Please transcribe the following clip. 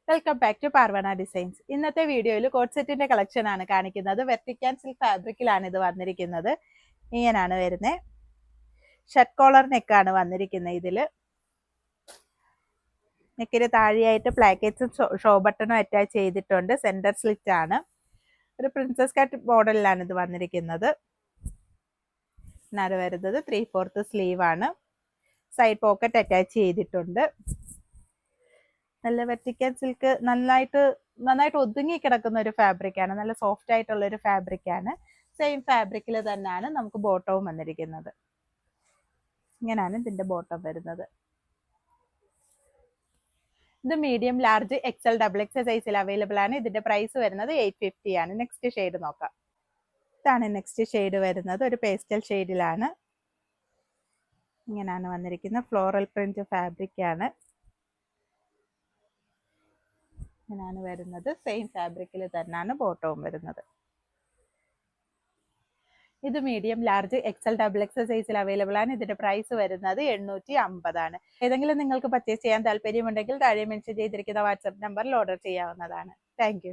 Welcome back to Parvana designs. ഇന്നത്തെ വീഡിയോയിൽ coat സെറ്റിന്റെ കളക്ഷൻ ആണ് കാണിക്കുന്നത്. വെർട്ടിക്കൽ സിൽക്ക് ഫാബ്രിക്കിലാണ് ഇത് വന്നിരിക്കുന്നത്. ഇങ്ങനെയാണ് വരുന്നത്. ഷർട്ട് കോളർ നെക്കാണ് വന്നിരിക്കുന്നത്. ഇതില് നെക്കിന് താഴെയായിട്ട് പ്ലാക്കറ്റ്സും ഷോ ബട്ടണും അറ്റാച്ച് ചെയ്തിട്ടുണ്ട്. സെന്റർ സ്ലിറ്റ് ആണ്. ഒരു പ്രിൻസസ് കട്ട് മോഡലിലാണ് ഇത് വന്നിരിക്കുന്നത്. വരുന്നത് 3/4 സ്ലീവ് ആണ്. സൈഡ് പോക്കറ്റ് അറ്റാച്ച് ചെയ്തിട്ടുണ്ട്. നല്ല വെർട്ടിക്കൽ സിൽക്ക് നന്നായിട്ട് ഒതുങ്ങി കിടക്കുന്ന ഒരു ഫാബ്രിക് ആണ്. നല്ല സോഫ്റ്റ് ആയിട്ടുള്ള ഒരു ഫാബ്രിക് ആണ്. സെയിം ഫാബ്രിക്കിൽ തന്നെയാണ് നമുക്ക് ബോട്ടവും വന്നിരിക്കുന്നത്. ഇങ്ങനെയാണ് ഇതിന്റെ ബോട്ടം വരുന്നത്. ഇത് മീഡിയം, ലാർജ്, എക്സൽ, XXL സൈസിൽ അവൈലബിൾ ആണ്. ഇതിന്റെ പ്രൈസ് വരുന്നത് 850 ആണ്. നെക്സ്റ്റ് ഷെയ്ഡ് നോക്കാം. ഇതാണ് നെക്സ്റ്റ് ഷെയ്ഡ് വരുന്നത്. ഒരു പേസ്റ്റൽ ഷെയ്ഡിലാണ്. ഇങ്ങനെയാണ് വന്നിരിക്കുന്നത്. ഫ്ലോറൽ പ്രിന്റ് ഫാബ്രിക് ആണ്. ഇങ്ങനെയാണ് വരുന്നത്. സെയിം ഫാബ്രിക്കിൽ തന്നെയാണ് ബോട്ടവും വരുന്നത്. ഇത് മീഡിയം, ലാർജ്, എക്സൽ, XXL സൈസിൽ അവൈലബിൾ ആണ്. ഇതിന്റെ പ്രൈസ് വരുന്നത് 850 ആണ്. ഏതെങ്കിലും നിങ്ങൾക്ക് പർച്ചേസ് ചെയ്യാൻ താല്പര്യമുണ്ടെങ്കിൽ താഴെ മെൻഷൻ ചെയ്തിരിക്കുന്ന വാട്സ്ആപ്പ് നമ്പറിൽ ഓർഡർ ചെയ്യാവുന്നതാണ്. താങ്ക്